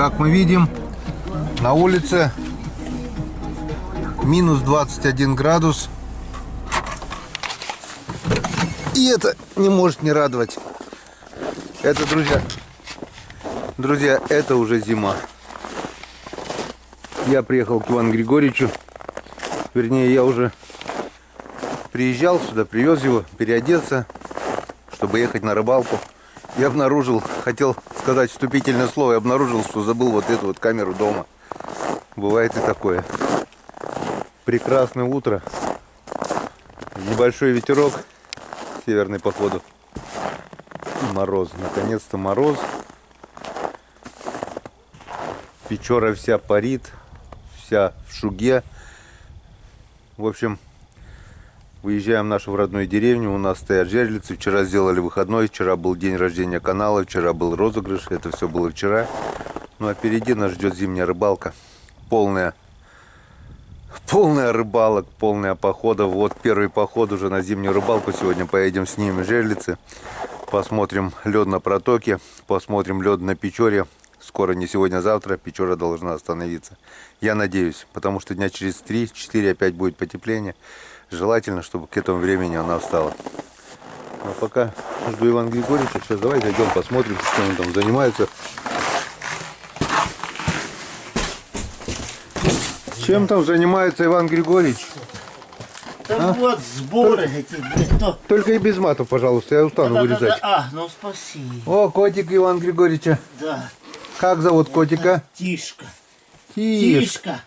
Как мы видим, на улице минус 21 градус. И это не может не радовать. Это, друзья, это уже зима. Я приехал к Ивану Григорьевичу. Вернее, я уже приезжал сюда, привез его переодеться, чтобы ехать на рыбалку. Я обнаружил, хотел сказать вступительное слово, я обнаружил, что забыл вот эту вот камеру дома. Бывает и такое. Прекрасное утро. Небольшой ветерок северный, походу. Мороз. Наконец-то мороз. Печора вся парит. Вся в шуге. В общем, выезжаем в нашу родную деревню. У нас стоят жерлицы. Вчера сделали выходной. Вчера был день рождения канала. Вчера был розыгрыш. Это все было вчера. Ну а впереди нас ждет зимняя рыбалка. Полная рыбалок, полная похода. Вот первый поход уже на зимнюю рыбалку. Сегодня поедем, снимем жерлицы. Посмотрим лед на протоке. Посмотрим лед на Печоре. Скоро, не сегодня, а завтра Печора должна остановиться. Я надеюсь, потому что дня через 3-4 опять будет потепление. Желательно, чтобы к этому времени она встала. А пока жду Ивана Григорьевича. Сейчас давай зайдем, посмотрим, чем он там занимается. Чем там занимается Иван Григорьевич? Там вот сборы эти. Только и без матов, пожалуйста, я устану вырезать. Ну спасибо. О, котик Ивана Григорьевича. Да. Как зовут котика? Тишка. Тишка.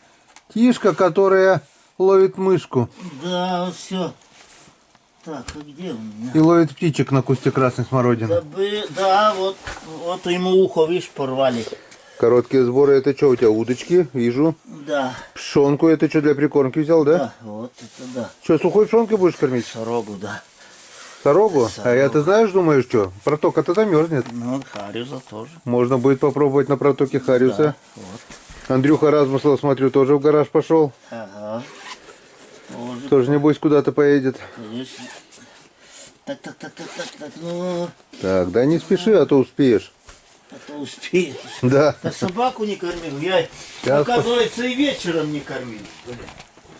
Тишка, которая ловит мышку. Да, вот все. Так, а где у меня? И ловит птичек на кусте красной смородины. Да, вот ему ухо, видишь, порвали. Короткие сборы, это что у тебя, удочки? Вижу. Да. Пшенку, это что, для прикормки взял, да? Да, вот это да. Что, сухой пшенкой будешь кормить? Сорогу, да. Сорогу? Сорогу. А я, ты знаешь, думаешь, что? Протока-то замерзнет. Ну, хариуса тоже. Можно будет попробовать на протоке хариуса. Да, вот. Андрюха Размыслов, смотрю, тоже в гараж пошел. Ага. Тоже, небось, куда-то поедет. Конечно. Так, ну. Так, да не спеши, а то успеешь. А то успеешь. Да. Да собаку не кормил. Я, Сейчас оказывается, и вечером не кормил.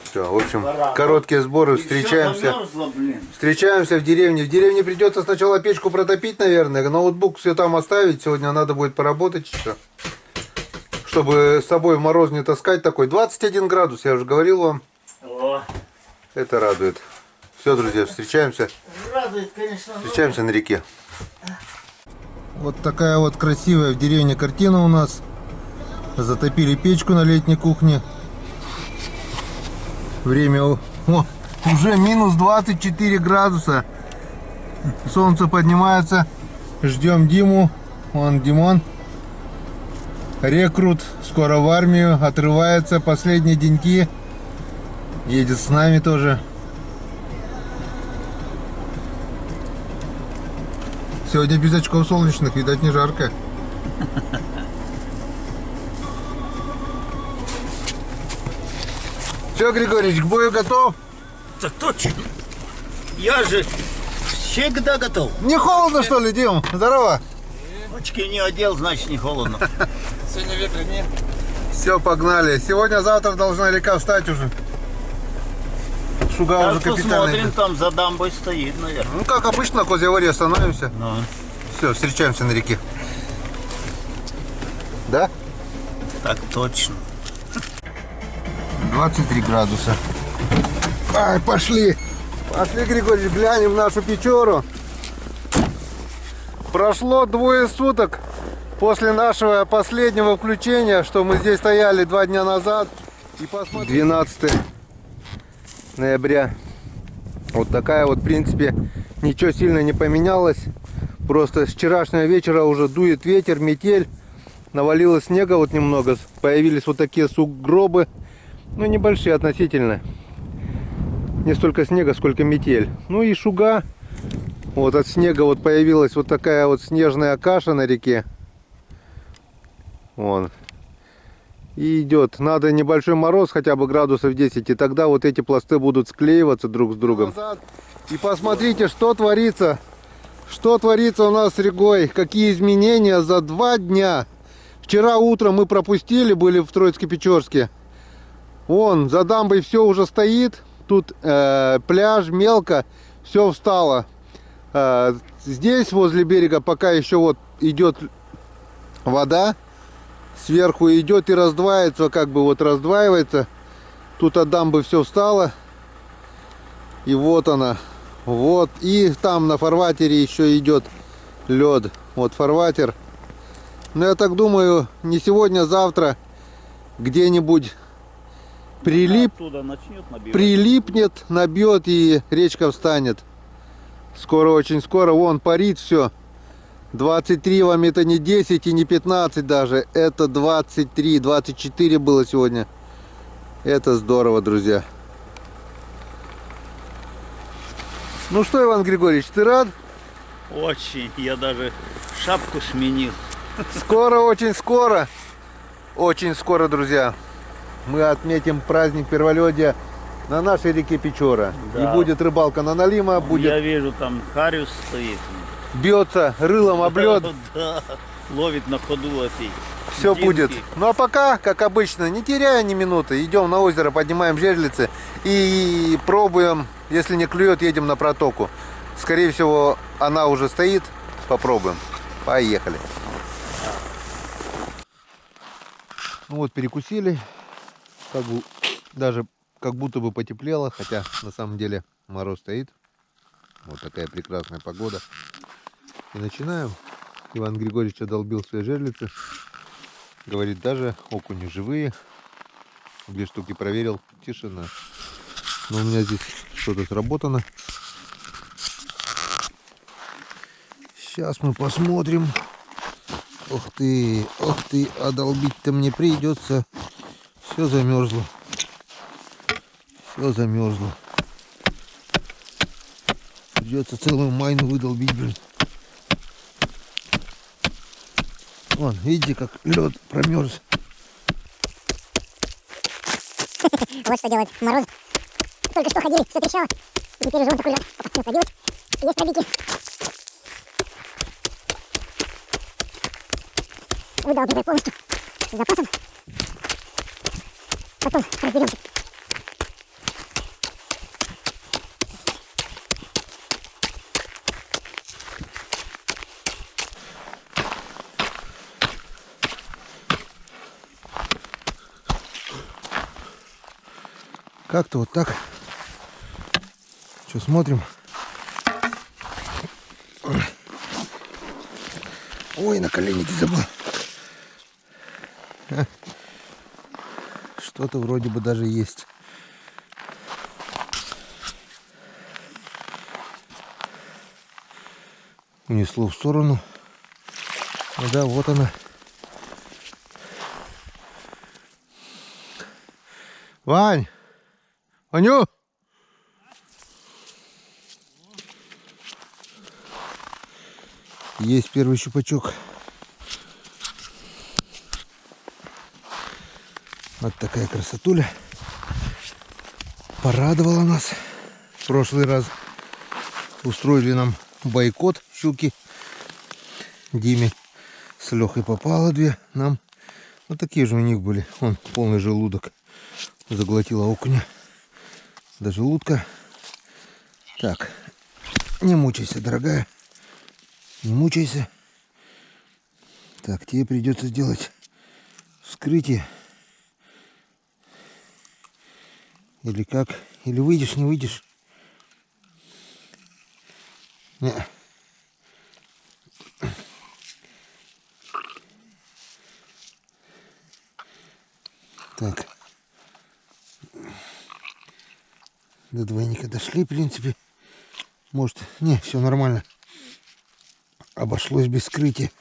Все, в общем, короткие сборы, И встречаемся. всё замерзло, блин. Встречаемся в деревне. В деревне придется сначала печку протопить, наверное. Ноутбук все там оставить. Сегодня надо будет поработать еще. Чтобы с собой в мороз не таскать такой. 21 градус, я уже говорил вам. О, Это радует. Все, друзья, встречаемся. радует, конечно. Встречаемся на реке. Вот такая вот красивая в деревне картина у нас. Затопили печку на летней кухне. Время уже минус 24 градуса. Солнце поднимается. Ждем Диму. Вон Димон. Рекрут. Скоро в армию. Отрывается. Последние деньки. Едет с нами тоже. Сегодня без очков солнечных. Видать, не жарко. Все, Григорьевич, к бою готов? Так точно. Я же всегда готов. Не холодно, что ли, Дим? Здорово. Очки не одел, значит не холодно. Сегодня ветра нет. Все, погнали. Сегодня-завтра должна река встать уже. Шуга уже Сейчас капитальная. посмотрим, там за дамбой стоит, наверное. Ну, как обычно, на Козьей остановимся. Ну. Все, встречаемся на реке. Да? Так точно. 23 градуса. Ай, пошли. Пошли, Григорий, глянем нашу Печору. Прошло 2 суток после нашего последнего включения, что мы здесь стояли 2 дня назад. И посмотрим. 12 ноября. Вот такая вот, в принципе, ничего сильно не поменялось. Просто с вчерашнего вечера уже дует ветер, метель. Навалилось снега вот немного. Появились вот такие сугробы. Ну, небольшие относительно. Не столько снега, сколько метель. Ну и шуга. Вот от снега вот появилась вот такая вот снежная каша на реке. Вон. И идет. Надо небольшой мороз, хотя бы градусов 10. И тогда вот эти пласты будут склеиваться друг с другом. И посмотрите, что творится. Что творится у нас с рекой. Какие изменения за 2 дня. Вчера утром мы пропустили, были в Троицко-Печорске. Вон, за дамбой все уже стоит. Тут пляж, мелко, все встало. Здесь, возле берега, пока еще вот идет вода. Сверху идет и раздваивается, как бы вот раздваивается. Тут от дамбы все встало. И вот она. Вот. И там на фарватере еще идет лед. Вот фарватер. Но я так думаю, не сегодня, а завтра где-нибудь прилипнет, набьет и речка встанет. Скоро, очень скоро. Вон парит все. 23 вам это не 10 и не 15 даже. Это 23, 24 было сегодня. Это здорово, друзья. Ну что, Иван Григорьевич, ты рад? Очень. Я даже шапку сменил. Скоро, очень скоро. Очень скоро, друзья. Мы отметим праздник Перволедия на нашей реке Печора. Да. И будет рыбалка на налима, будет Я вижу, там Хариус стоит. бьется рылом об лед. Да, ловит на ходу эти. Все динки. будет. Ну а пока, как обычно, не теряя ни минуты, идем на озеро, поднимаем жерлицы и пробуем. Если не клюет, едем на протоку. Скорее всего, она уже стоит. Попробуем. Поехали. Ну вот, перекусили. Даже как будто бы потеплело, хотя на самом деле мороз стоит. Вот такая прекрасная погода. И начинаем. Иван Григорьевич одолбил свои жерлицы. Говорит, даже окуни живые. 2 штуки проверил. Тишина. Но у меня здесь что-то сработано. Сейчас мы посмотрим. Ох ты, одолбить-то мне придется. Все замерзло. Все замерзло. Придется целую майну выдолбить, блин. Вон, видите, как лед промерз. Вот что делает мороз. Только что ходили, все трещало. И теперь уже он такой лед. Опа, пробилось. Есть пробитие. Выдалбивай полностью. С запасом. Потом разберемся. Как-то вот так. Что, смотрим? Ой, на коленники забыл. Что-то вроде бы даже есть. Унесло в сторону. Ну да, вот она. Вань! Ваню! Есть первый щупачок. Вот такая красотуля. Порадовала нас. В прошлый раз устроили нам бойкот щуки. Диме с Лехой попало 2. Нам вот такие же у них были. Он полный желудок. Заглотила окуня до желудка. Так, не мучайся, дорогая. Не мучайся. Так, тебе придется сделать вскрытие. Или как? Или выйдешь, не выйдешь? Не. Так. До двойника дошли, в принципе. Может, не, все нормально. Обошлось без вскрытия.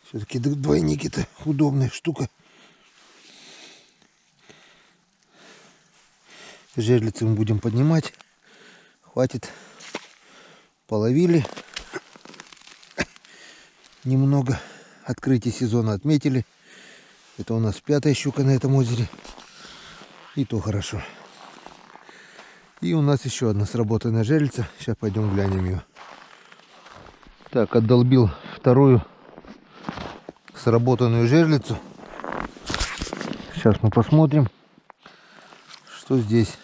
Все-таки двойники-то удобная штука. Жерлицы мы будем поднимать. Хватит. Половили. Немного. Открытие сезона отметили. Это у нас 5-я щука на этом озере. И то хорошо. И у нас еще одна сработанная жерлица. Сейчас пойдем глянем ее. Так, отдолбил вторую сработанную жерлицу. Сейчас мы посмотрим, что здесь.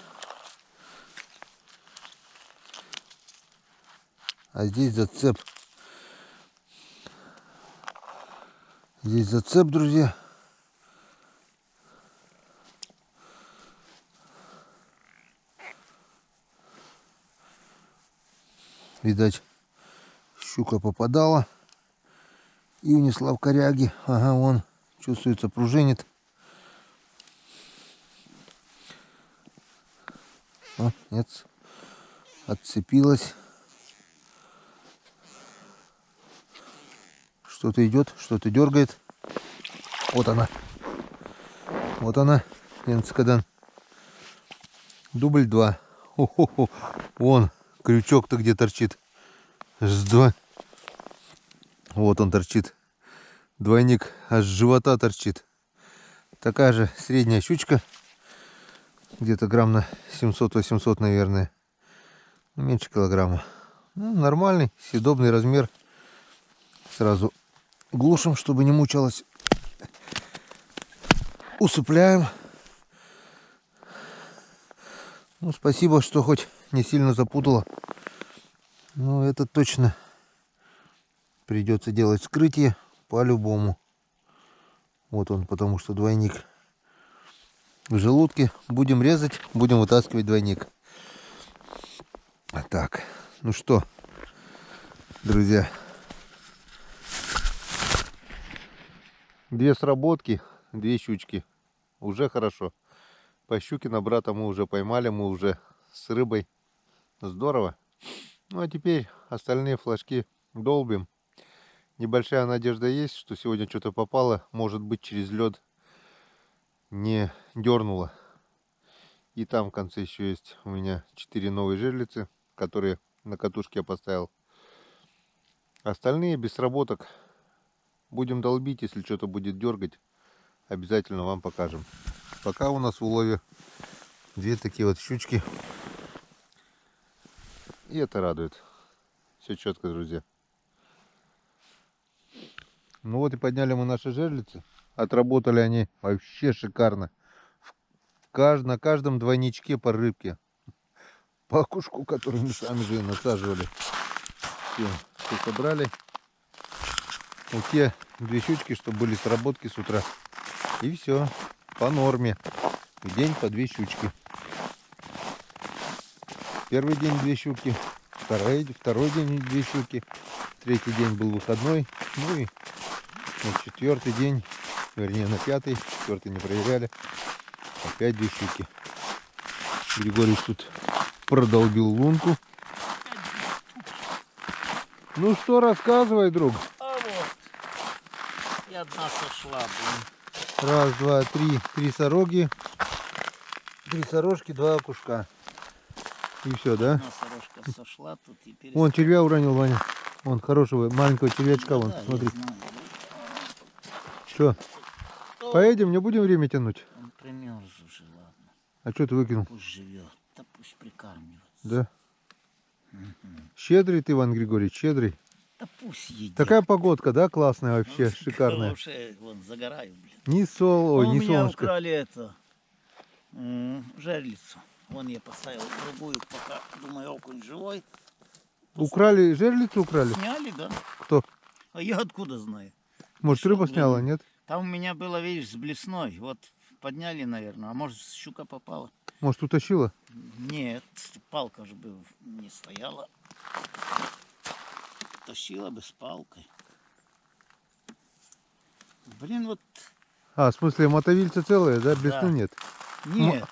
А здесь зацеп. Здесь зацеп, друзья. Видать, щука попадала и унесла в коряги. Ага, вон, чувствуется, пружинит. О, нет, отцепилась. Что-то идет, что-то дергает. Вот она. Вот она, Янцкадан. Дубль 2. Хо-хо-хо. Вон. Крючок-то где торчит? Аж с два. Вот он торчит. Двойник аж с живота торчит. Такая же средняя щучка. Где-то грамм на 700-800, наверное. Меньше килограмма. Ну, нормальный, съедобный размер. Сразу глушим, чтобы не мучалась. Усыпляем. Ну, спасибо, что хоть не сильно запутала. Ну, это точно придется делать вскрытие по-любому. Вот он, потому что двойник в желудке. Будем резать, будем вытаскивать двойник. Так, ну что, друзья. 2 сработки, 2 щучки. Уже хорошо. По щуке на брата мы уже поймали, мы уже с рыбой. Здорово. Ну а теперь остальные флажки долбим. Небольшая надежда есть, что сегодня что-то попало. Может быть, через лед не дернуло. И там в конце еще есть у меня 4 новые жерлицы, которые на катушке я поставил. Остальные без сработок. Будем долбить, если что-то будет дергать. Обязательно вам покажем. Пока у нас в улове 2 такие вот щучки. И это радует. Все четко, друзья. Ну вот и подняли мы наши жерлицы. Отработали они вообще шикарно. На каждом двойничке по рыбке. По окушку, который мы сами же насаживали. Все собрали. Вот те 2 щучки, что были сработки с утра. И все. По норме. В день по 2 щучки. Первый день 2 щуки. Второй день 2 щуки. Третий день был выходной. Ну и на 4-й день, вернее на 5-й, 4-й не проверяли. Опять 2 щуки. Григорий тут продолбил лунку. Ну что, рассказывай, друг. А вот. И одна сошла, блин. Раз, два, три. 3 сороги. 3 сорожки, 2 окушка. И все, да? Одна сорожка сошла, тут теперь... Вон червя уронил, Ваня. Вон хорошего маленького червячка, вон, Да, смотри. я знаю. Что, поедем, не будем время тянуть? Он примерз уже, ладно. А что ты выкинул? Пусть живет, да пусть прикармливается. Да. Щедрый ты, Иван Григорьевич, щедрый. Да пусть едет. Такая погодка, да, классная вообще, Ну, шикарная. Хорошая, вон, загораю, блин. Ни ой, У ни меня солнышко. украли это, жерлицу. Вон я поставил другую, пока, думаю, окунь живой. Украли, жерлицу украли? Сняли, да? Кто? А я откуда знаю? Может, Шел, рыба блин. сняла, нет? Там у меня было, видишь, с блесной. Вот подняли, наверное. А может, щука попала? Может, утащила? Нет, палка же бы не стояла. Тащила бы с палкой. Блин, вот А, в смысле, мотовильца целая, да? Блесну Да. нет. нет.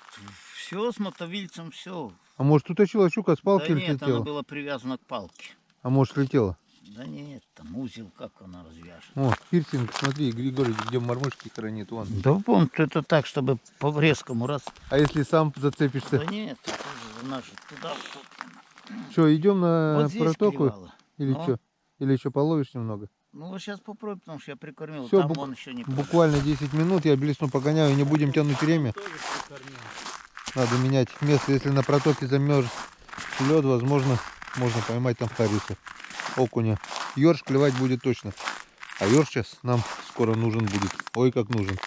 Все с мотовильцем, все. А может, утащила щука с палки Да или нет, она слетела? была привязана к палке. А может, слетела? Да нет, там узел, как она развяжет. О, пирсинг, смотри, Григорий, где мормышки хранит, вон. Да помню, это так, чтобы по резкому раз. А если сам зацепишься? Да нет, это же она же туда втоплена. Что, идем на Вот здесь протоку? клевала. Или Ну. что? Или еще половишь немного? Ну вот сейчас попробуй, потому что я прикормил. Всё, Там он еще не Буквально 10 минут, я блесну погоняю, не будем тянуть время. тоже прикормил. Надо менять место. Если на протоке замерз лед, возможно, можно поймать там хариуса, окуня. Ёрш клевать будет точно. А ёрш сейчас нам скоро нужен будет. Ой, как нужен.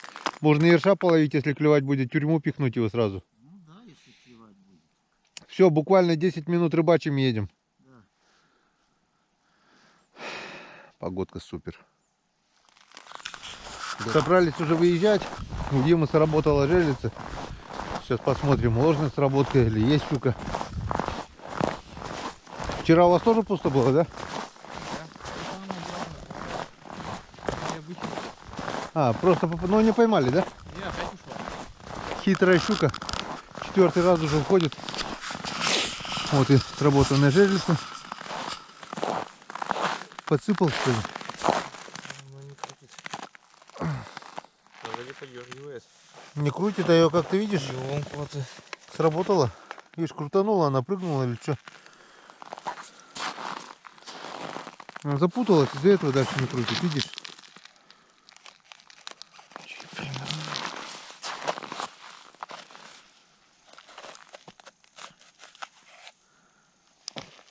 Можно ерша половить, если клевать будет, тюрьму пихнуть его сразу. Ну да, если клевать будет. Все, буквально 10 минут рыбачим и едем. Да. Погодка супер. Собрались уже выезжать. У Димы сработала жерлица. Сейчас посмотрим, ложная сработка или есть щука. Вчера у вас тоже пусто было, да? А, просто, ну не поймали, да? Не, опять ушел. Хитрая щука. 4-й раз уже уходит. Вот и сработанная жерлица. Подсыпал, что ли? Надо не подергивает. Не крутит, а ее, как ты видишь, Ёлка-ты. сработала. Видишь, крутанула, она прыгнула или что? Она запуталась, из-за этого дальше не крутит, видишь?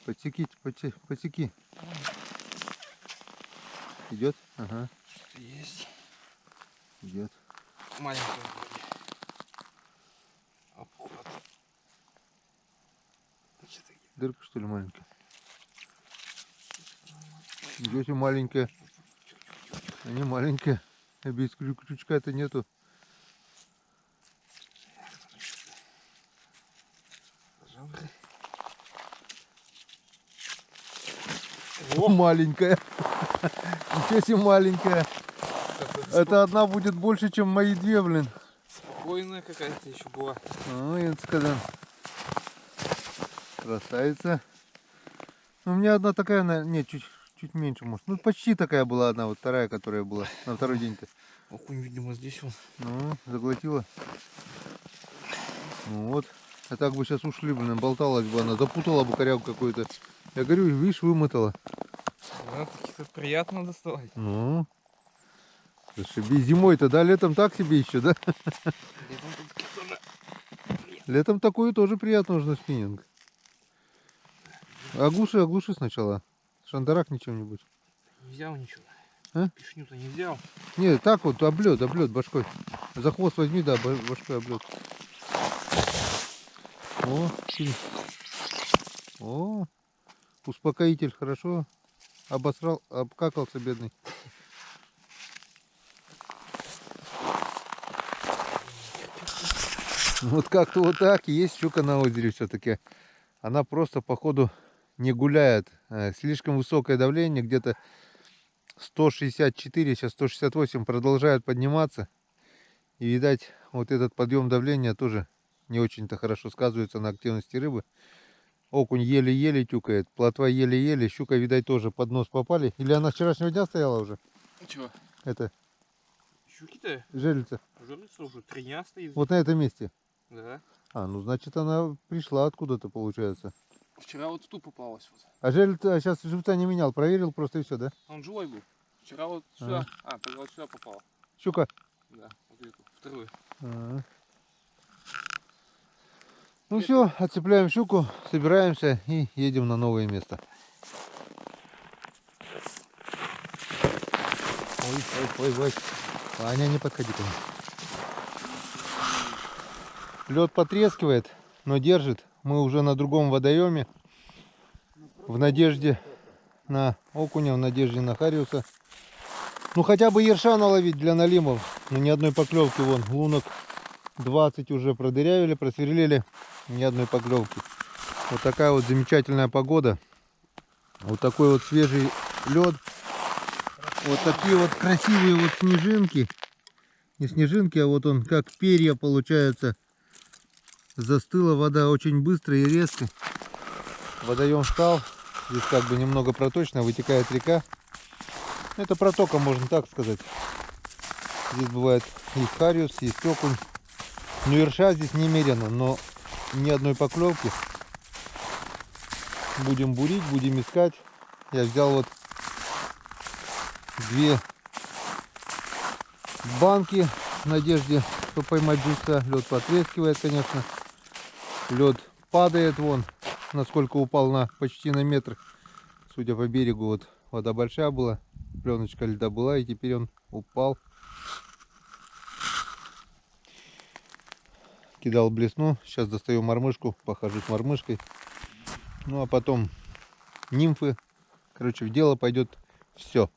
Подсеки, подсеки. Идет? Ага, Что есть? идет. Маленькая. Обход. Дырка, что ли, маленькая? Идет и маленькая. А не маленькая. А без крючка-то нету. О, маленькая. Ничего себе маленькая. Это одна будет больше, чем мои две, блин. Спокойная какая-то еще была. Ой, сказал. Красавица. У меня одна такая, нет, чуть меньше, может. Ну, почти такая была одна, вот вторая, которая была на второй день-то. Окунь, видимо, здесь он. Ну, заглотила. Ну вот. А так бы сейчас ушли, блин, болталась бы она, запутала бы корягу какую-то. Я говорю, видишь, вымотала. Да, таких приятно доставать. Ну, зашибись. Зимой-то, да, летом так себе еще, да? Летом тут таких тоже. Летом такую тоже приятно уже на спиннинг. Оглуши сначала. Шандарах ничего-нибудь. Не взял ничего. А? Пишню-то не взял. Не, так вот, облет башкой. За хвост возьми, да, башкой облет. О, сильно. О, успокоитель, хорошо. Обосрал, обкакался, бедный. Вот как-то вот так. Есть щука на озере все-таки. Она просто, походу, не гуляет. Слишком высокое давление, где-то 164, сейчас 168, продолжает подниматься. И, видать, вот этот подъем давления тоже не очень-то хорошо сказывается на активности рыбы. Окунь еле-еле тюкает, плотва еле-еле, щука, видать, тоже под нос попали. Или она с вчерашнего дня стояла уже? Чего? Это Щуки-то? жерлица. Жерлица уже 3 дня стоит. Вот на этом месте. Да. А, ну значит она пришла откуда-то, получается. Вчера вот тут попалась. Вот. А жерлица сейчас живца не менял, проверил просто и все, да? Он живой был. Вчера вот сюда. Тогда вот сюда попала. Щука. Да, вот эту, вторую. Ага. Ну все, отцепляем щуку, собираемся и едем на новое место. Ой. Аня, не подходи ко мне. Лед потрескивает, но держит. Мы уже на другом водоеме. В надежде на окуня, в надежде на хариуса. Ну хотя бы ерша наловить для налимов. Но ни одной поклевки, вон, лунок 20 уже продырявили, просверлили. Ни одной поклевки. Вот такая вот замечательная погода. Вот такой вот свежий лед. Вот такие вот красивые вот снежинки. Не снежинки, а вот он как перья получается. Застыла вода очень быстро и резко. Водоем встал. Здесь как бы немного проточно, вытекает река. Это протока, можно так сказать. Здесь бывает есть хариус, есть окунь. Ну, ерша здесь немерено, но ни одной поклевки. Будем бурить, будем искать. Я взял вот 2 банки в надежде, что поймать живца. Лед потрескивает, конечно. Лед падает вон, насколько упал, на почти на метр. Судя по берегу, вот вода большая была. Пленочка льда была, и теперь он упал. Кидал блесну. Сейчас достаю мормышку, похожу с мормышкой. Ну а потом нимфы. Короче, в дело пойдет все.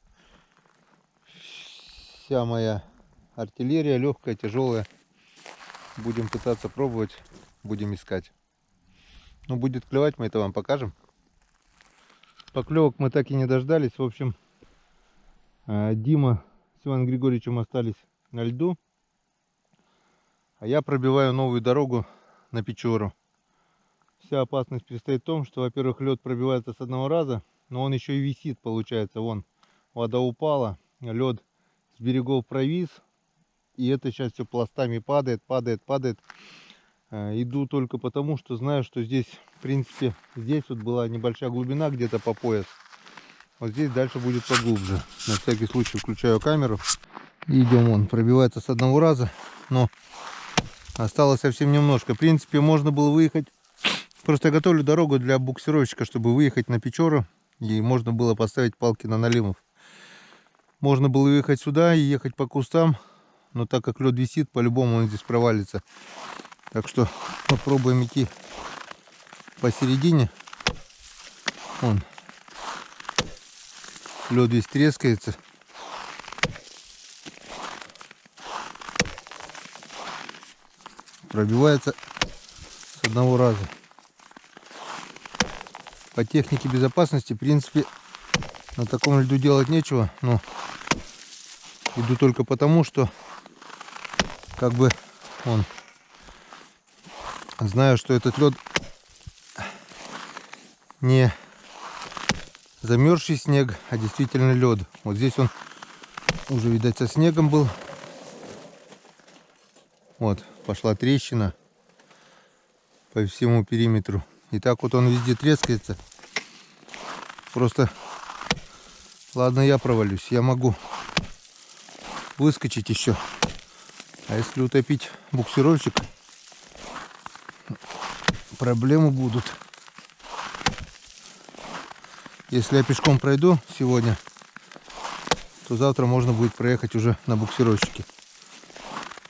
Вся моя артиллерия, легкая, тяжелая. Будем пытаться пробовать, будем искать. Ну, будет клевать, мы это вам покажем. Поклевок мы так и не дождались. В общем, Дима с Иваном Григорьевичем остались на льду. А я пробиваю новую дорогу на Печору. Вся опасность предстоит в том, что, во-первых, лед пробивается с одного раза, но он еще и висит, получается. Вон, вода упала, лед с берегов провис. И это сейчас все пластами падает. Иду только потому, что знаю, что здесь, в принципе, здесь вот была небольшая глубина, где-то по пояс. Вот здесь дальше будет поглубже. На всякий случай включаю камеру. И идем, он пробивается с одного раза, но осталось совсем немножко. В принципе, можно было выехать. Просто я готовлю дорогу для буксировщика, чтобы выехать на Печору. И можно было поставить палки на налимов. Можно было выехать сюда и ехать по кустам. Но так как лед висит, по-любому он здесь провалится. Так что попробуем идти посередине. Вон. Лед весь трескается. Пробивается с одного раза. По технике безопасности, в принципе, на таком льду делать нечего. Но иду только потому, что как бы знаю, что этот лед не замерзший снег, а действительно лед. Вот здесь он уже, видать, со снегом был. Вот, пошла трещина по всему периметру. И так вот он везде трескается. Просто, ладно, я провалюсь. Я могу выскочить еще. А если утопить буксировщик, проблемы будут. Если я пешком пройду сегодня, то завтра можно будет проехать уже на буксировщике.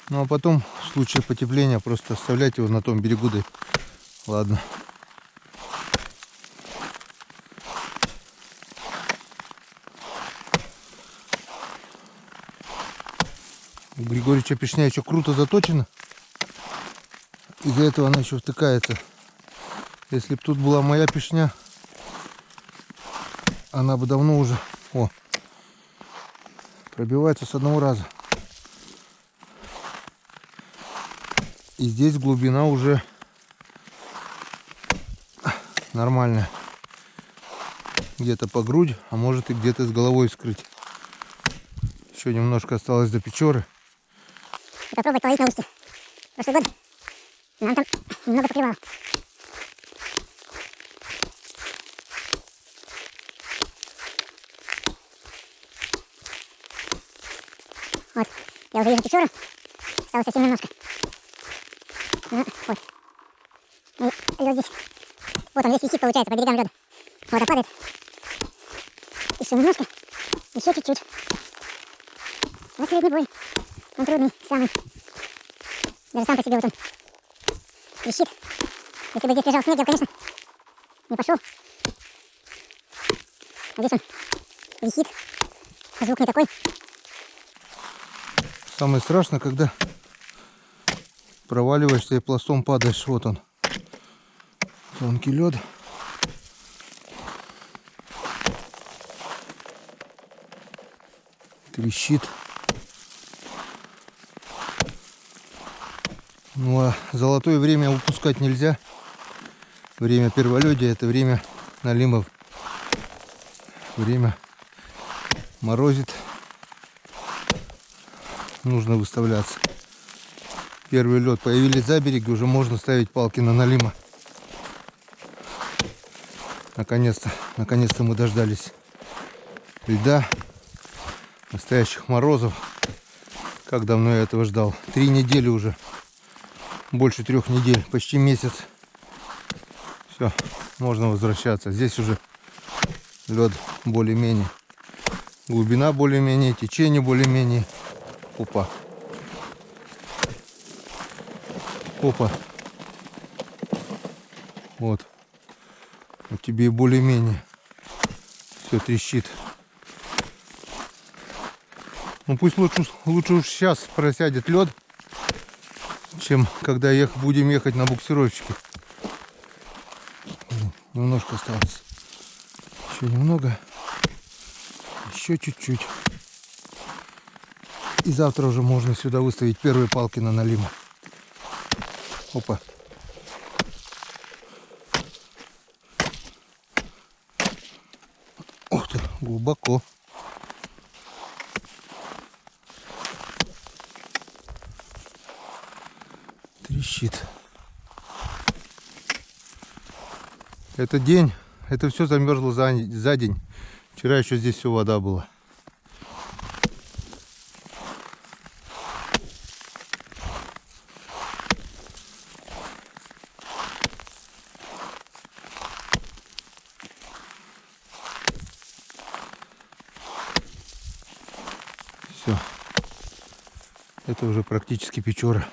Ну а потом, в случае потепления, просто оставлять его на том берегу. Да ладно. У Григорьевича пешня еще круто заточена. Из-за этого она еще втыкается. Если бы тут была моя пешня, она бы давно уже пробивается с одного раза. И здесь глубина уже нормальная. Где-то по грудь, а может и где-то с головой скрыть. Еще немножко осталось до Печоры. Попробовать половить на устье. Прошлый год нам там немного поклевало. Вот, я уже вижу Печору. Осталось совсем немножко. Ну, вот. И лед здесь. Вот он весь висит, получается, по берегам леда. Вода падает. Еще немножко. Еще чуть-чуть. Последний бой. Он трудный, самый. Даже сам по себе вот он висит. Если бы здесь лежал снег, я бы, конечно, не пошел. А здесь он висит. Звук не такой. Самое страшное, когда проваливаешься и пластом падаешь. Вот он. Тонкий лед. Трещит. Ну а золотое время упускать нельзя. Время перволюдия — это время налимов. Время морозит. Нужно выставляться. Первый лед появились за берег, уже можно ставить палки на налима. Наконец-то мы дождались льда, настоящих морозов. Как давно я этого ждал? 3 недели уже. Больше 3 недель, почти месяц. Все, можно возвращаться. Здесь уже лед более-менее Глубина более-менее, течение более-менее. Опа. Опа. Вот. Вот тебе и более-менее. Все трещит. Ну пусть лучше уж сейчас просядет лед, чем когда будем ехать на буксировщике. Немножко осталось. Еще немного. Еще чуть-чуть. И завтра уже можно сюда выставить первые палки на налима. Опа. Ух ты, глубоко. Трещит. Это день, это все замерзло за день. Вчера еще здесь все вода была. Все. Это уже практически Печора.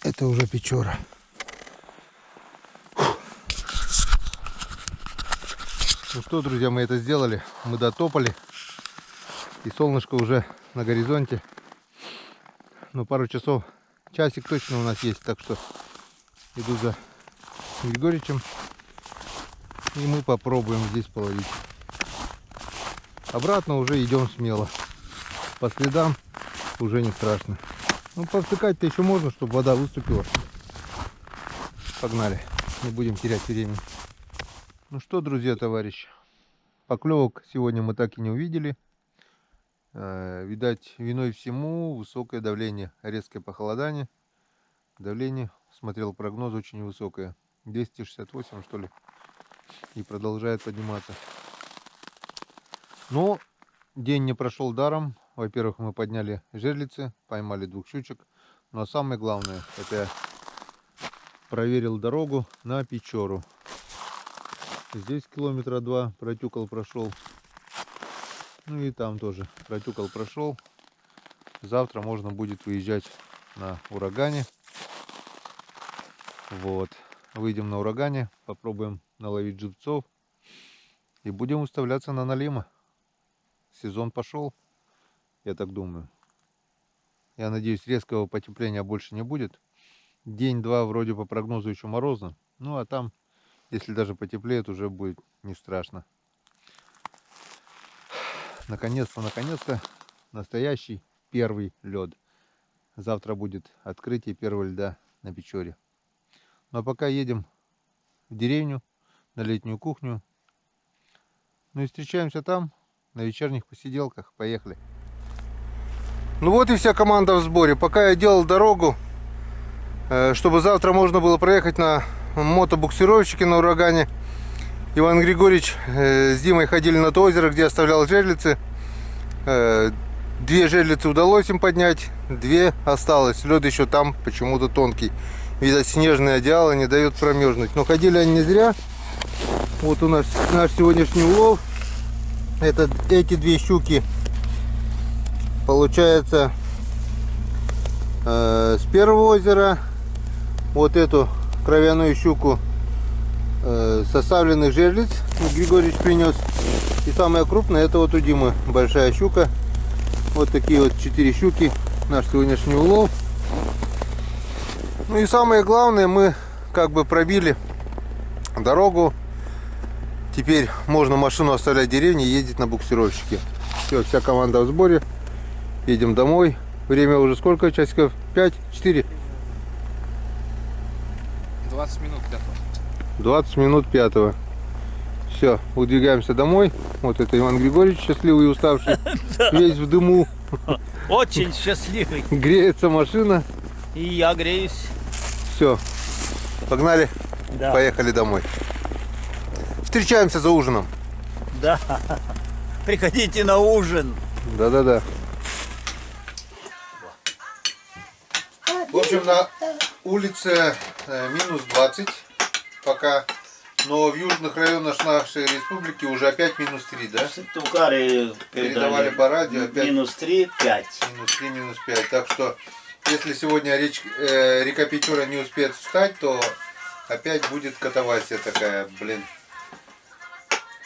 Это уже Печора. Ну что, друзья, мы это сделали. Мы дотопали. И солнышко уже на горизонте. Ну, пару часов, часик точно у нас есть. Так что иду за Григоричем. И мы попробуем здесь половить. Обратно уже идем смело. По следам уже не страшно. Ну, повтыкать-то еще можно, чтобы вода выступила. Погнали. Не будем терять времени. Ну что, друзья, товарищи. Поклевок сегодня мы так и не увидели. Видать, виной всему высокое давление. Резкое похолодание. Давление, смотрел прогноз, очень высокое. 268, что ли. И продолжает подниматься. Но день не прошел даром. Во-первых, мы подняли жерлицы, поймали 2 щучек. Но самое главное, это я проверил дорогу на Печору. Здесь километра 2 протюкал, прошел. Ну и там тоже протюкал, прошел. Завтра можно будет выезжать на урагане. Вот. Выйдем на урагане, попробуем наловить живцов. И будем выставляться на налима. Сезон пошел. Я так думаю. Я надеюсь, резкого потепления больше не будет. День-два вроде по прогнозу еще морозно. Ну а там, если даже потеплеет, уже будет не страшно. Наконец-то настоящий первый лед. Завтра будет открытие первого льда на Печоре. Ну а пока едем в деревню, на летнюю кухню. Ну и встречаемся там, на вечерних посиделках. Поехали. Ну вот и вся команда в сборе. Пока я делал дорогу, чтобы завтра можно было проехать на мотобуксировщике на урагане, Иван Григорьевич с Димой ходили на то озеро, где оставлял жерлицы. 2 жерлицы удалось им поднять, 2 осталось. Лед еще там почему-то тонкий. Видать, снежное одеяло не дает промерзнуть. Но ходили они не зря. Вот у нас наш сегодняшний улов. Это эти 2 щуки. Получается, с первого озера вот эту кровяную щуку с оставленных жерлиц Григорьевич принес. И самая крупная, это вот у Димы большая щука. Вот такие вот 4 щуки, наш сегодняшний улов. Ну и самое главное, мы как бы пробили дорогу. Теперь можно машину оставлять в деревне и ездить на буксировщике. Все, вся команда в сборе. Едем домой. Время уже сколько? Часиков 5-4? 20 минут 5. 20 минут 5. Все, выдвигаемся домой. Вот это Иван Григорьевич, счастливый и уставший. Весь в дыму. Очень счастливый. Греется машина. И я греюсь. Все, погнали. Да. Поехали домой. Встречаемся за ужином. Да. Приходите на ужин. Да-да-да. общем, на улице минус 20 пока. Но в южных районах нашей республики уже опять минус 3, да? Сыктывкаре Передавали по радио опять минус 3, 5. минус 3, минус 5. Так что, если сегодня река Печора не успеет встать, то опять будет катавасия такая, блин.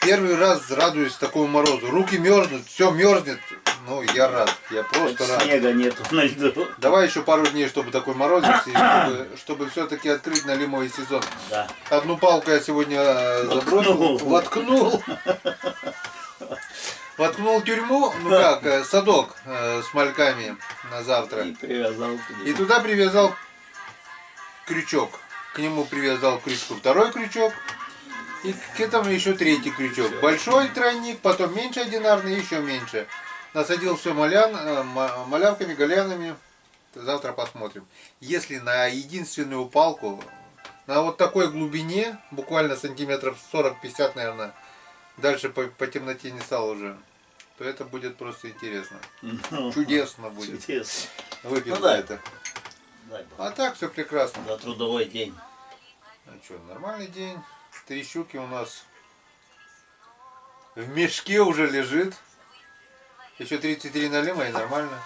Первый раз радуюсь такому морозу. Руки мерзнут, все мерзнет. Ну, я рад, я просто рад. Снега нету на льду. Давай еще пару дней, чтобы такой морозец, и чтобы все-таки открыть налимовый сезон. Да. Одну палку я сегодня забросил, воткнул. Воткнул тюрьму, ну как, садок с мальками на завтра. И привязал к И нему. туда привязал крючок. К нему привязал к крючку второй крючок. И к этому еще третий крючок. Большой тройник, потом меньше одинарный, еще меньше. Насадил все малявками, галянами. Завтра посмотрим. Если на единственную палку, на вот такой глубине, буквально сантиметров 40-50, наверное, дальше по темноте не стало уже, то это будет просто интересно. Ну, Чудесно будет. чудесно. Выпил Ну за да. это. Дай бог. А так все прекрасно. За трудовой день. Ну что, нормальный день. 3 щуки у нас в мешке уже лежит. Еще 33 налима и нормально.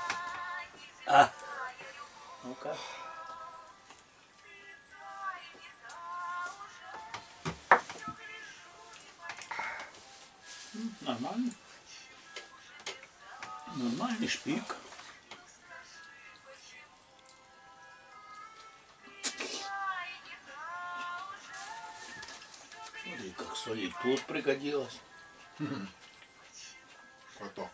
А. Ну-ка. Нормально. Нормальный шпик. Смотри, как соль и тут пригодилась. Что?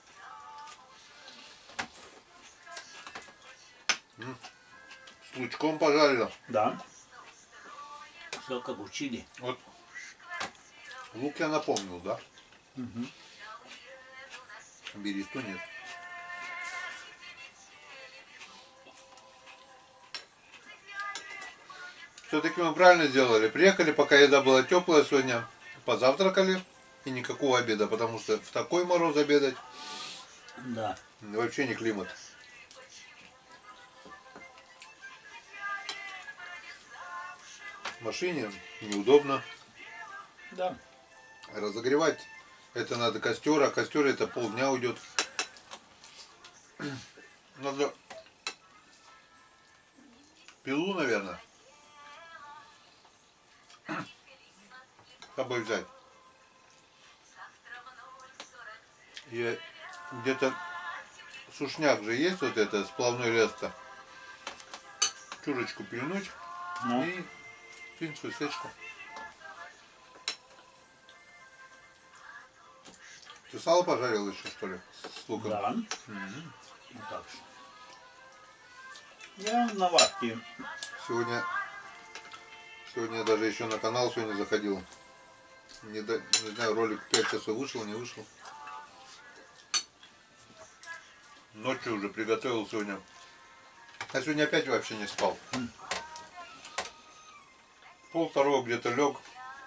С лучком пожарила. Да. Все как учили. Вот. Лук я напомнил, да? Угу. Бересту нет. Все-таки мы правильно сделали. Приехали, пока еда была теплая сегодня. Позавтракали. И никакого обеда, потому что в такой мороз обедать Да. вообще не климат. В машине неудобно. Да. Разогревать это надо костер, а костер это полдня уйдет. Надо пилу, наверное, с собой взять. И где-то сушняк же есть, вот это, сплавной лес-то. Чурочку пильнуть Ну. и финскую сечку. Ты сало пожарил еще, что ли, с луком? Да. Мгм. Ну так же. Я на вахте. Сегодня я даже еще на канал сегодня заходил. Не знаю, ролик 5 часов вышел, не вышел. Ночью уже приготовил сегодня. А сегодня опять вообще не спал. 1:30 где-то лег,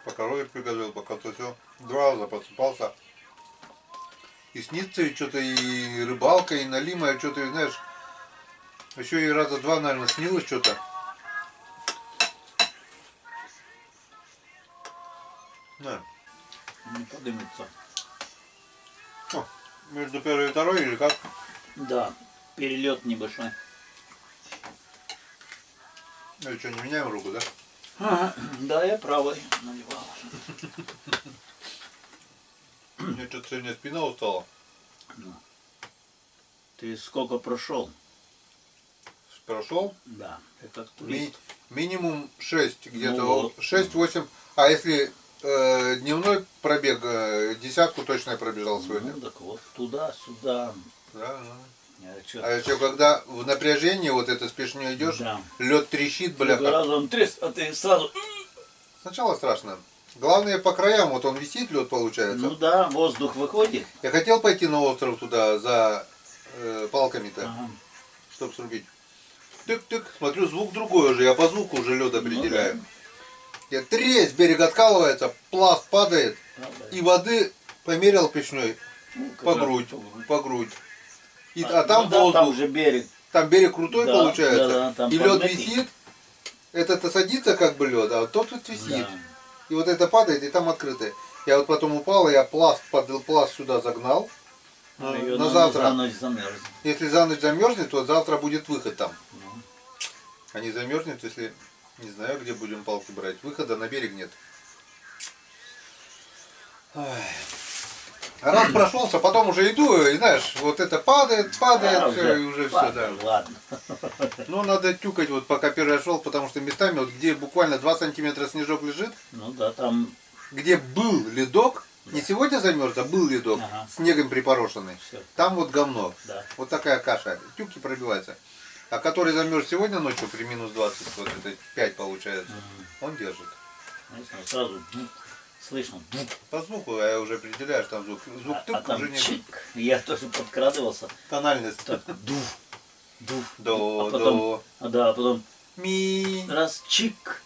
пока ролик приготовил, пока то все. 2 раза просыпался. И снится и что-то, и рыбалка, и налима, и что-то, и знаешь. Еще и раза 2, наверное, снилось что-то. На. Не подымется. О, между первой и второй или как? Да. Перелет небольшой. Ну что, не меняем руку, да? Ага. Да, я правой наливал. У меня что-то сегодня спина устала. Ты сколько прошел? Прошел. Да. Ты как турист. Минимум 6, где-то Ну вот. 6-8. А если дневной пробег, десятку точно я пробежал сегодня. Ну так вот, туда-сюда. Да, да. А чё- А еще когда в напряжении вот это спешнее идешь, Да. лед трещит, Много бляха. раз он тряс, а ты сразу... Сначала страшно. Главное по краям, вот он висит, лед получается. Ну да, воздух выходит. Я хотел пойти на остров туда за палками-то, Ага. чтобы срубить. Тык-тык, смотрю, звук другой уже, я по звуку уже лед Ну определяю. Я тресь, берег откалывается, пласт падает, Да, да. и воды померил печной Ну, по как грудь, раз по грудь. по грудь. И, А, а там ну да, воздух, там же берег. Там берег крутой Да, получается. да, там и лед подмети. висит. Этот садится как бы лед, а вот тот вот висит. Да. И вот это падает, и там открытое. Я вот потом упал, я пласт сюда загнал. Её На завтра. за ночь замерзнет. Если за ночь замерзнет, то завтра будет выход там. Ну. А не замерзнет, если не знаю, где будем палки брать. Выхода на берег нет. Ой. А раз прошелся, потом уже иду, и знаешь, вот это падает, А, все, и уже все, да. падает, ладно. Ну, надо тюкать, вот пока первый шел, потому что местами, вот где буквально 2 сантиметра снежок лежит, Ну да, там где был ледок, не сегодня замерз, а был ледок, Ага. снегом припорошенный, Всё. там вот говно. Да. Вот такая каша, тюки пробиваются. А который замерз сегодня ночью при минус 20, вот это 5 получается, он держит. Ну, сразу слышно. По звуку я уже определяю, что там звук. Звук А тык там уже не чик. Я тоже подкрадывался. тональность. Так, дув, дув. До, А потом, до, да, а потом ми. раз чик,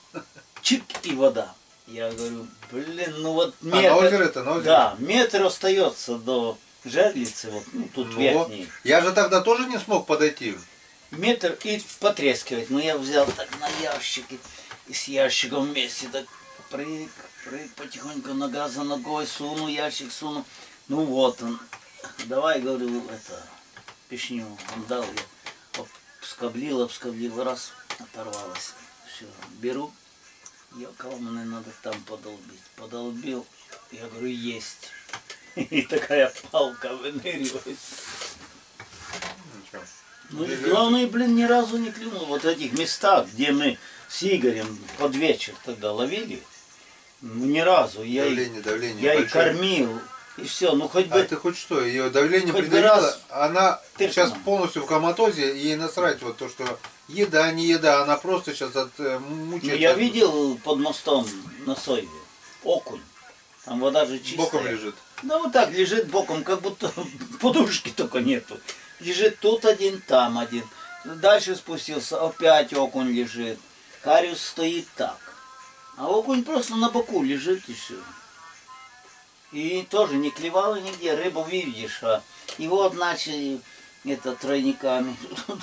чик и вода. Я говорю, блин, ну вот А, на озеро это, на озеро? Да, метр остается до жерлицы, вот, ну тут Ну, верхний. я же тогда тоже не смог подойти. Метр и потрескивать. Но я взял так на ящике и с ящиком вместе так прыг, потихоньку нога за ногой, суну, ящик суну. Ну вот он. Давай, говорю, это, пешню. Он дал, я обскоблил, раз, оторвалась. Все, беру. Кого мне надо там подолбить. Подолбил, я говорю, есть. И такая палка выныривает. Ничего. Ну и главное, блин, ни разу не клюнул. Вот в этих местах, где мы с Игорем под вечер тогда ловили, ну, ни разу. Давление Я и большое. кормил, и все. Ну хоть А бы... ты хоть что, ее давление Хоть бы придавило, раз она тыркнула. сейчас полностью в коматозе, ей насрать вот то, что еда, не еда, она просто сейчас Ну, мучается. я видел под мостом на Сойве окунь. Там вода же чистая. Боком лежит. Да вот так лежит боком, как будто подушки только нету. Лежит тут один, там один. Дальше спустился, опять окунь лежит. Хариус стоит так. А окунь просто на боку лежит и все. И тоже не клевало нигде, рыбу видишь. А его начали это тройниками.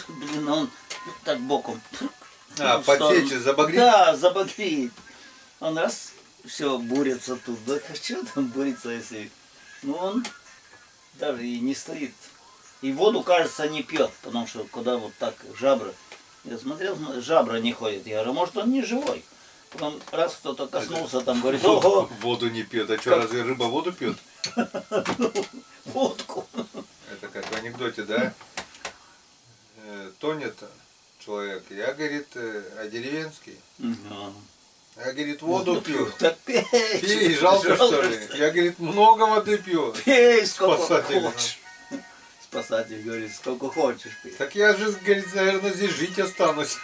Блин, он так боком. А, в сторону. подсечь, забагрить? Да, забагрит. Он раз, все, бурится тут. Да что там бурится, если... Ну он даже и не стоит. И воду, кажется, не пьет, потому что когда вот так жабры... Я смотрел, жабра не ходит. Я говорю, может он не живой. Потом раз кто-то коснулся, там говорит, ого, Воду не пьет. А что, Как? разве рыба воду пьет? водку. Это как в анекдоте, да? Тонет человек. Я, говорит, а деревенский. Ага. Я, говорит, воду пью. Так пей. Пей, жалко что ли? Я, говорит, много воды пью. Пей, сколько Спасатель. хочешь. Спасатель говорит, сколько хочешь пей. Так я же, говорит, наверное, здесь жить останусь.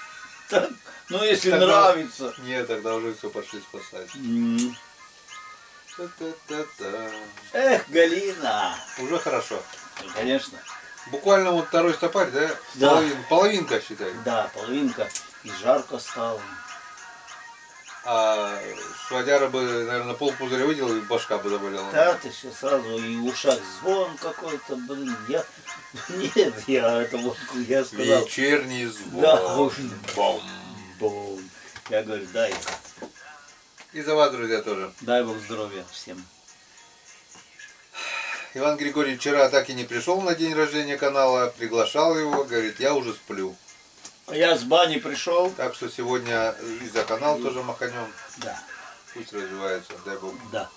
Так, ну если Тогда- нравится. Нет, тогда уже все пошли спасать. Та-та-та-та. Эх, Галина. Уже хорошо. Конечно. Буквально вот второй стопарь, да? Да. Половинка, считай. Да, половинка. И жарко стало. А швадяра бы, наверное, полпузыря выделал, и башка бы заболела. Да, ты все сразу и в ушах звон какой-то, блин. Нет, я это водку, я сказал. Вечерний звон. Да, уж. Бом. Бум. Я говорю, И за вас, друзья, тоже. дай Бог здоровья всем. Иван Григорьевич вчера так и не пришел на день рождения канала, приглашал его, говорит, я уже сплю. Я с бани пришел. Так что сегодня и за канал тоже маханем. Да, Пусть развивается, дай Бог. да.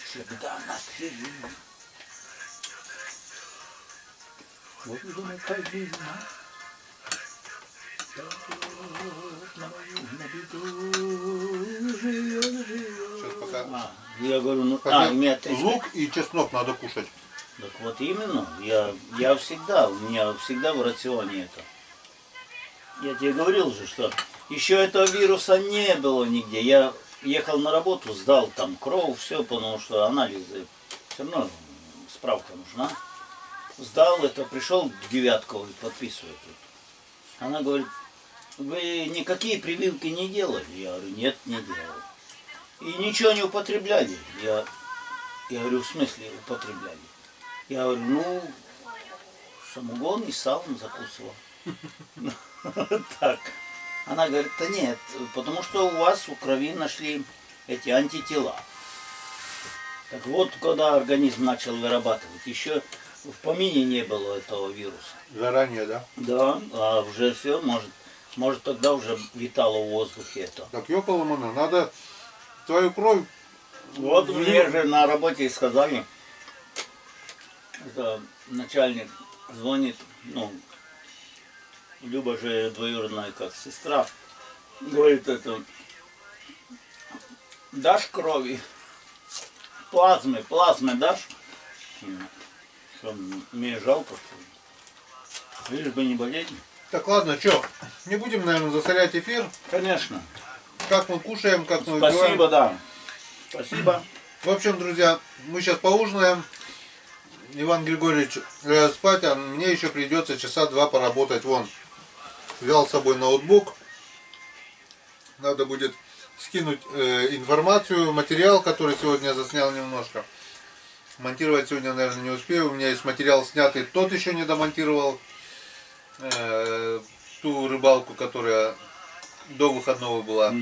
Всегда на фильме. Вот думаю, Калина. Сейчас пока. Я говорю, ну, Пока меня 30. лук и чеснок надо кушать. Так вот именно, я всегда, у меня всегда в рационе это. Я тебе говорил же, что еще этого вируса не было нигде. Я ехал на работу, сдал там кровь, все, потому что анализы, все равно справка нужна. Сдал это, пришел к Девятковой, подписывает. Она говорит, вы никакие прививки не делали? Я говорю, нет, не делал. И ничего не употребляли? Я говорю, в смысле употребляли? Я говорю, ну, самогон и салом закусывал. Так. Она говорит, да нет, потому что у вас в крови нашли эти антитела. Так вот, когда организм начал вырабатывать, еще в помине не было этого вируса. Заранее, да? Да, а уже все, может тогда уже витало в воздухе это. Так, ёкаломана, надо твою кровь. Вот мне же на работе сказали, это начальник звонит, ну, Люба же двоюродная как сестра, говорит, это, дашь крови? Плазмы дашь? Что, мне жалко, что ли? Лишь бы не болеть. Так, ладно, что, не будем, наверное, засорять эфир. Конечно. Как мы кушаем, как мы выпиваем. Спасибо, да. Спасибо. В общем, друзья, мы сейчас поужинаем. Иван Григорьевич ляжет спать, а мне еще придется часа 2 поработать. Вон, взял с собой ноутбук. Надо будет скинуть информацию, материал, который сегодня я заснял немножко. Монтировать сегодня, наверное, не успею. У меня есть материал снятый, тот еще не домонтировал. Ту рыбалку, которая до выходного была.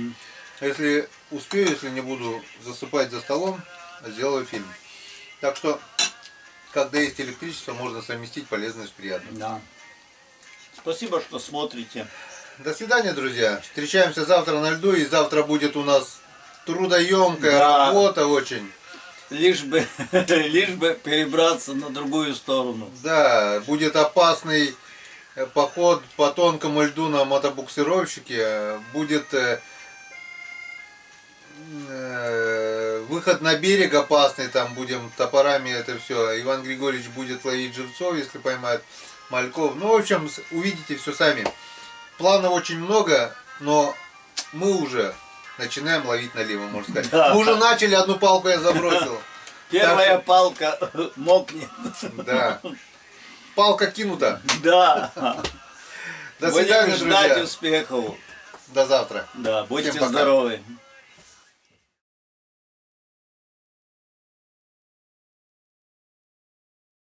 Если успею, если не буду засыпать за столом, сделаю фильм. Так что, когда есть электричество, можно совместить полезное с приятным. Да. Спасибо, что смотрите. До свидания, друзья. Встречаемся завтра на льду, и завтра будет у нас трудоемкая Да. работа очень. Лишь бы перебраться на другую сторону. Да, будет опасный поход по тонкому льду на мотобуксировщике. Будет выход на берег опасный, там будем топорами это все. Иван Григорьевич будет ловить живцов, если поймает мальков. Ну, в общем, увидите все сами. Планов очень много, но мы уже начинаем ловить налево, можно сказать. Да. Мы уже начали, одну палку я забросил. Первая палка мокнет. Да. Палка кинута. Да. До свидания, Будем ждать друзья. успехов. До завтра. Да, будьте Всем пока. здоровы.